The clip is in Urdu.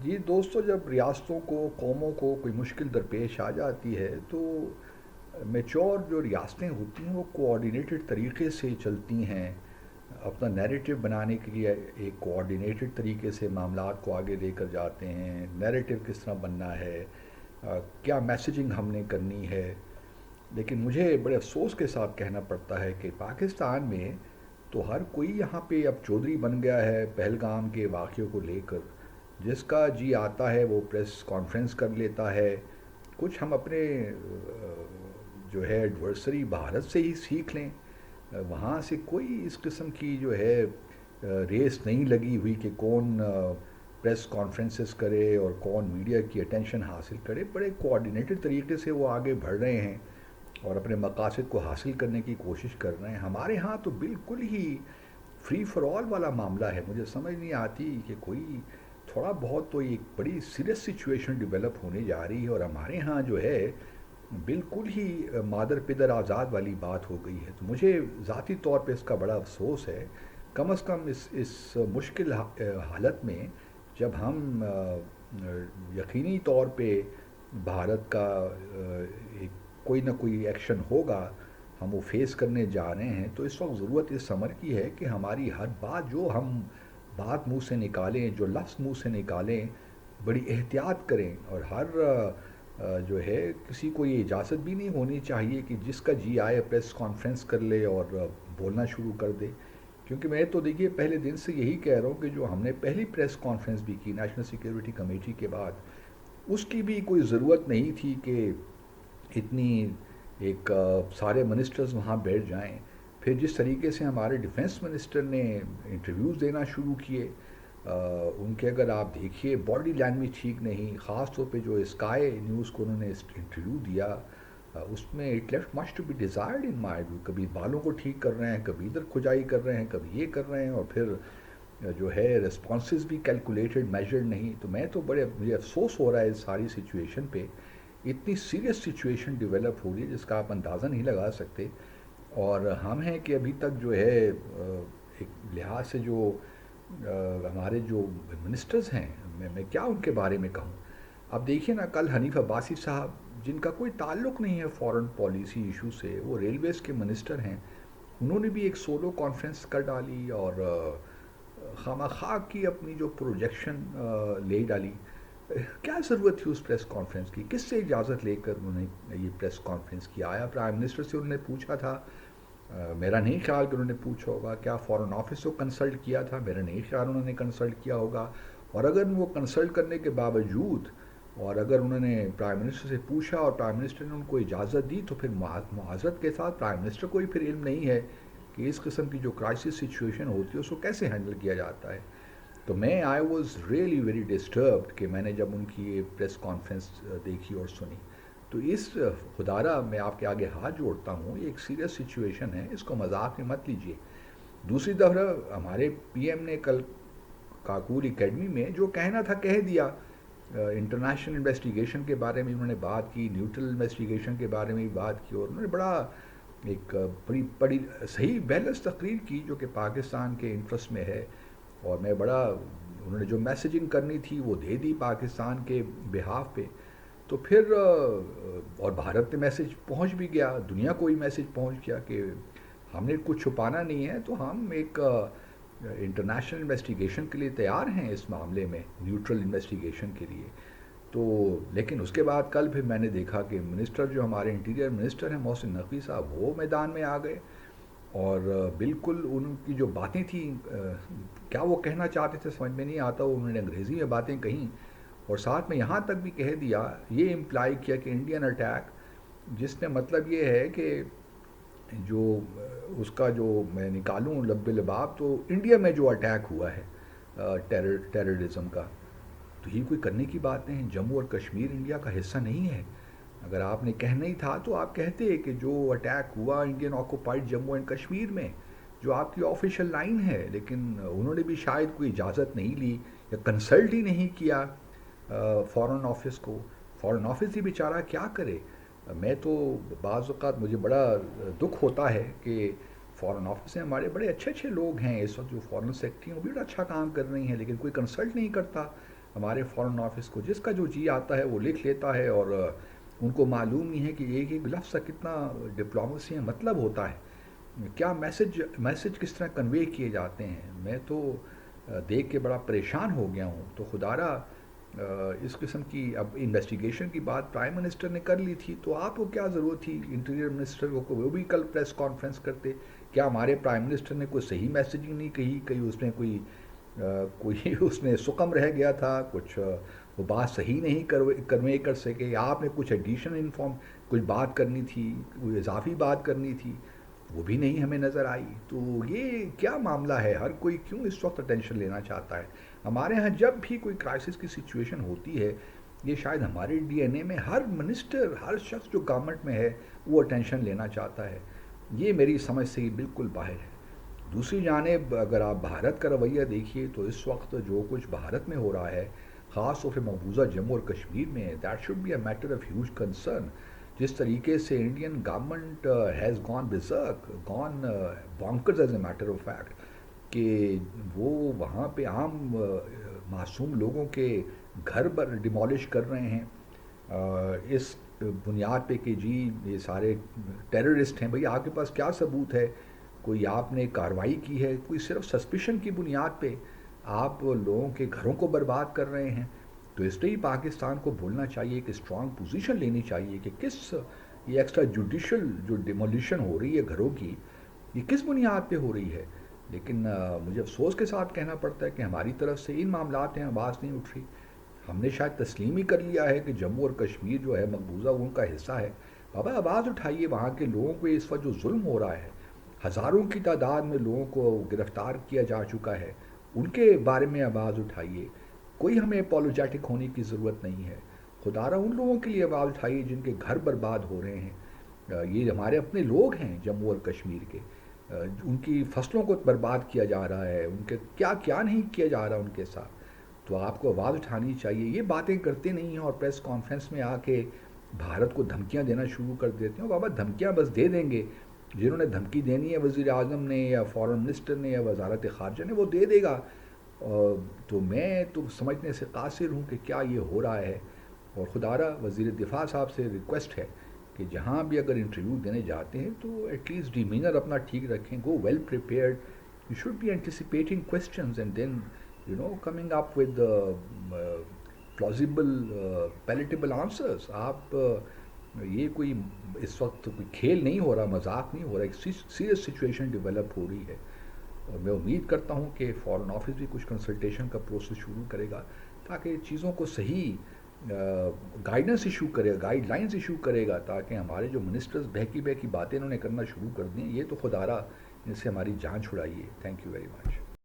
جی دوستو، جب ریاستوں کو قوموں کو کوئی مشکل درپیش آ جاتی ہے تو میچور جو ریاستیں ہوتی ہیں وہ کوآرڈینیٹڈ طریقے سے چلتی ہیں. اپنا نیریٹو بنانے کے لیے ایک کوآرڈینیٹڈ طریقے سے معاملات کو آگے لے کر جاتے ہیں. نیریٹو کس طرح بننا ہے، کیا میسیجنگ ہم نے کرنی ہے. لیکن مجھے بڑے افسوس کے ساتھ کہنا پڑتا ہے کہ پاکستان میں تو ہر کوئی یہاں پہ اب چودھری بن گیا ہے پہلگام کے واقعوں کو لے کر. جس کا جی آتا ہے وہ پریس کانفرنس کر لیتا ہے. کچھ ہم اپنے جو ہے ایڈورسری بھارت سے ہی سیکھ لیں. وہاں سے کوئی اس قسم کی جو ہے ریس نہیں لگی ہوئی کہ کون پریس کانفرنسز کرے اور کون میڈیا کی اٹینشن حاصل کرے. بڑے کوآرڈینیٹڈ طریقے سے وہ آگے بڑھ رہے ہیں اور اپنے مقاصد کو حاصل کرنے کی کوشش کر رہے ہیں. ہمارے ہاں تو بالکل ہی فری فار آل والا معاملہ ہے. مجھے سمجھ نہیں آتی کہ کوئی تھوڑا بہت تو ایک بڑی سیریس سچویشن ڈیولپ ہونے جا رہی ہے اور ہمارے ہاں جو ہے بالکل ہی مادر پدر آزاد والی بات ہو گئی ہے. تو مجھے ذاتی طور پہ اس کا بڑا افسوس ہے. کم از کم اس مشکل حالت میں جب ہم یقینی طور پہ بھارت کا ایک کوئی نہ کوئی ایکشن ہوگا ہم وہ فیس کرنے جا رہے ہیں، تو اس وقت ضرورت اس سمر کی ہے کہ ہماری ہر بات جو ہم بات منہ سے نکالیں، جو لفظ منہ سے نکالیں، بڑی احتیاط کریں. اور ہر جو ہے کسی کو یہ اجازت بھی نہیں ہونی چاہیے کہ جس کا جی آئے پریس کانفرنس کر لے اور بولنا شروع کر دے. کیونکہ میں تو دیکھیے پہلے دن سے یہی کہہ رہا ہوں کہ جو ہم نے پہلی پریس کانفرنس بھی کی نیشنل سیکیورٹی کمیٹی کے بعد، اس کی بھی کوئی ضرورت نہیں تھی کہ اتنی ایک سارے منسٹرز وہاں بیٹھ جائیں. پھر جس طریقے سے ہمارے ڈیفنس منسٹر نے انٹرویوز دینا شروع کیے، ان کے اگر آپ دیکھیے باڈی لینگویج ٹھیک نہیں. خاص طور پہ جو اسکائی نیوز کو انہوں نے انٹرویو دیا، اس میں it left much to be desired in my view. کبھی بالوں کو ٹھیک کر رہے ہیں، کبھی ادھر کھجائی کر رہے ہیں، کبھی یہ کر رہے ہیں، اور پھر جو ہے رسپانسز بھی کیلکولیٹڈ میجرڈ نہیں. تو میں تو بڑے مجھے افسوس ہو رہا ہے اس ساری سچویشن پہ. اتنی سیریس سچویشن ڈیولپ ہو رہی ہے جس کا آپ اندازہ نہیں لگا سکتے. اور ہم ہیں کہ ابھی تک جو ہے ایک لحاظ سے جو ہمارے جو منسٹرز ہیں، میں کیا ان کے بارے میں کہوں. اب دیکھیے نا، کل حنیف عباسی صاحب جن کا کوئی تعلق نہیں ہے فورن پالیسی ایشو سے، وہ ریلویز کے منسٹر ہیں، انہوں نے بھی ایک سولو کانفرنس کر ڈالی اور خواہ خواہ کی اپنی جو پروجیکشن لے ڈالی. کیا ضرورت تھی اس پریس کانفرنس کی؟ کس سے اجازت لے کر انہوں نے یہ پریس کانفرنس کیا؟ آیا پرائم منسٹر سے انہوں نے پوچھا تھا؟ میرا نہیں خیال کہ انہوں نے پوچھا ہوگا. کیا فورن آفس کو کنسلٹ کیا تھا؟ میرا نہیں خیال انہوں نے کنسلٹ کیا ہوگا. اور اگر وہ کنسلٹ کرنے کے باوجود اور اگر انہوں نے پرائم منسٹر سے پوچھا اور پرائم منسٹر نے ان کو اجازت دی، تو پھر معذرت کے ساتھ پرائم منسٹر کو ہی پھر علم نہیں ہے کہ اس قسم کی جو کرائسس سچویشن ہوتی ہے اس کو کیسے ہینڈل کیا جاتا ہے. تو میں I was really very disturbed کہ میں نے جب ان کی یہ پریس کانفرنس دیکھی اور سنی. تو اس خدارہ میں آپ کے آگے ہاتھ جوڑتا ہوں، یہ ایک سیریس سچویشن ہے، اس کو مذاق میں مت لیجیے. دوسری طرف ہمارے پی ایم نے کل کاکول اکیڈمی میں جو کہنا تھا کہہ دیا. انٹرنیشنل انویسٹیگیشن کے بارے میں انہوں نے بات کی، نیوٹرل انویسٹیگیشن کے بارے میں بھی بات کی، اور انہوں نے بڑا ایک بڑی صحیح بیلنس تقریر کی جو کہ پاکستان کے انٹرسٹ میں ہے. اور میں بڑا انہوں نے جو میسیجنگ کرنی تھی وہ دے دی پاکستان کے بہاف پہ. تو پھر اور بھارت میں میسیج پہنچ بھی گیا، دنیا کو ہی میسیج پہنچ گیا کہ ہم نے کچھ چھپانا نہیں ہے، تو ہم ایک انٹرنیشنل انویسٹیگیشن کے لیے تیار ہیں اس معاملے میں، نیوٹرل انویسٹیگیشن کے لیے. تو لیکن اس کے بعد کل پھر میں نے دیکھا کہ منسٹر جو ہمارے انٹیریئر منسٹر ہیں محسن نقوی صاحب، وہ میدان میں آ گئے. اور بالکل ان کی جو باتیں تھیں، کیا وہ کہنا چاہتے تھے سمجھ میں نہیں آتا. وہ انہوں نے انگریزی میں باتیں کہیں اور ساتھ میں یہاں تک بھی کہہ دیا، یہ امپلائی کیا کہ انڈین اٹیک، جس نے مطلب یہ ہے کہ جو اس کا جو میں نکالوں لب لباب، تو انڈیا میں جو اٹیک ہوا ہے ٹیررزم کا، تو یہ کوئی کرنے کی بات نہیں. جموں اور کشمیر انڈیا کا حصہ نہیں ہے. اگر آپ نے کہنا ہی تھا تو آپ کہتے کہ جو اٹیک ہوا Indian occupied Jammu and Kashmir میں، جو آپ کی آفیشیل لائن ہے. لیکن انہوں نے بھی شاید کوئی اجازت نہیں لی یا کنسلٹ ہی نہیں کیا فورن آفس کو. فورن آفس ہی بیچارہ کیا کرے. میں تو بعض اوقات مجھے بڑا دکھ ہوتا ہے کہ فورن آفس سے ہمارے بڑے اچھے اچھے لوگ ہیں اس وقت جو فورن سیکٹری ہیں، وہ بھی بڑا اچھا کام کر رہی ہیں، لیکن کوئی کنسلٹ نہیں کرتا. ہمارے فارن آفس کو، جس کا جو جی آتا ہے وہ لکھ لیتا ہے، اور ان کو معلوم نہیں ہے کہ ایک ایک لفظ کا کتنا ڈپلومسی میں مطلب ہوتا ہے، کیا میسج کس طرح کنوے کیے جاتے ہیں۔ میں تو دیکھ کے بڑا پریشان ہو گیا ہوں۔ تو خدا را اس قسم کی اب انویسٹیگیشن کی بات پرائم منسٹر نے کر لی تھی، تو آپ کو کیا ضرورت تھی انٹیریئر منسٹر کو وہ بھی کل پریس کانفرنس کرتے؟ کیا ہمارے پرائم منسٹر نے کوئی صحیح میسیجنگ نہیں کہی؟ کہیں اس میں کوئی اس میں سکم رہ گیا تھا، کچھ وہ بات صحیح نہیں کنوے کر سکے، آپ نے کچھ ایڈیشنل کچھ بات کرنی تھی، کوئی اضافی بات کرنی تھی، وہ بھی نہیں ہمیں نظر آئی۔ تو یہ کیا معاملہ ہے؟ ہر کوئی کیوں اس وقت اٹینشن لینا چاہتا ہے؟ ہمارے ہاں جب بھی کوئی کرائسس کی سچویشن ہوتی ہے، یہ شاید ہمارے ڈی این اے میں ہر منسٹر، ہر شخص جو گورنمنٹ میں ہے وہ اٹینشن لینا چاہتا ہے۔ یہ میری سمجھ سے یہ بالکل باہر ہے۔ دوسری جانب اگر آپ بھارت کا رویہ دیکھیے تو اس وقت جو کچھ بھارت میں ہو رہا ہے، خاص طور پہ مقبوضہ جموں اور کشمیر میں، that should be a matter of huge concern. جس طریقے سے Indian government has gone berserk, gone bonkers as a matter of fact, کہ وہ وہاں پہ عام معصوم لوگوں کے گھر پر ڈیمالش کر رہے ہیں، اس بنیاد پہ کہ جی یہ سارے ٹیررسٹ ہیں۔ بھئی آپ کے پاس کیا ثبوت ہے؟ کوئی آپ نے کارروائی کی ہے؟ کوئی صرف سسپیشن کی بنیاد پہ آپ لوگوں کے گھروں کو برباد کر رہے ہیں۔ تو اس لیے پاکستان کو بولنا چاہیے کہ اسٹرانگ پوزیشن لینی چاہیے کہ یہ ایکسٹرا جوڈیشل جو ڈیمولیشن ہو رہی ہے گھروں کی، یہ کس بنیاد پہ ہو رہی ہے۔ لیکن مجھے افسوس کے ساتھ کہنا پڑتا ہے کہ ہماری طرف سے ان معاملات میں آواز نہیں اٹھ رہی۔ ہم نے شاید تسلیم ہی کر لیا ہے کہ جموں اور کشمیر جو ہے مقبوضہ وہ ان کا حصہ ہے۔ بابا آواز اٹھائیے، وہاں کے لوگوں کو اس وقت جو ظلم ہو رہا ہے، ہزاروں کی تعداد میں لوگوں کو گرفتار کیا جا چکا ہے، ان کے بارے میں آواز اٹھائیے۔ کوئی ہمیں اپولوجیٹک ہونے کی ضرورت نہیں ہے۔ خدا را ان لوگوں کے لیے آواز اٹھائیے جن کے گھر برباد ہو رہے ہیں۔ یہ ہمارے اپنے لوگ ہیں جموں اور کشمیر کے، ان کی فصلوں کو برباد کیا جا رہا ہے، ان کے کیا کیا نہیں کیا جا رہا ان کے ساتھ۔ تو آپ کو آواز اٹھانی چاہیے۔ یہ باتیں کرتے نہیں ہیں اور پریس کانفرنس میں آ کے بھارت کو دھمکیاں دینا شروع کر دیتے ہیں۔ بابا دھمکیاں بس دے دیں گے، جنہوں نے دھمکی دینی ہے وزیر اعظم نے یا فارن منسٹر نے یا وزارت خارجہ نے، وہ دے دے گا۔ تو میں تو سمجھنے سے قاصر ہوں کہ کیا یہ ہو رہا ہے۔ اور خدا را وزیر دفاع صاحب سے ریکویسٹ ہے کہ جہاں بھی اگر انٹرویو دینے جاتے ہیں تو ایٹ لیسٹ ڈیمینر اپنا ٹھیک رکھیں، go well prepared, you should be anticipating questions and then coming up with plausible palatable answers۔ آپ یہ کوئی اس وقت کوئی کھیل نہیں ہو رہا، مذاق نہیں ہو رہا، ایک سیریس سچویشن ڈیولپ ہو رہی ہے۔ اور میں امید کرتا ہوں کہ فارن آفس بھی کچھ کنسلٹیشن کا پروسیس شروع کرے گا تاکہ چیزوں کو صحیح گائیڈنس ایشو کرے گا، گائیڈ لائنس ایشو کرے گا، تاکہ ہمارے جو منسٹرز بہکی بہکی باتیں انہوں نے کرنا شروع کر دیں، یہ تو خدا را ان سے ہماری جان چھڑائیے۔ Thank you very much.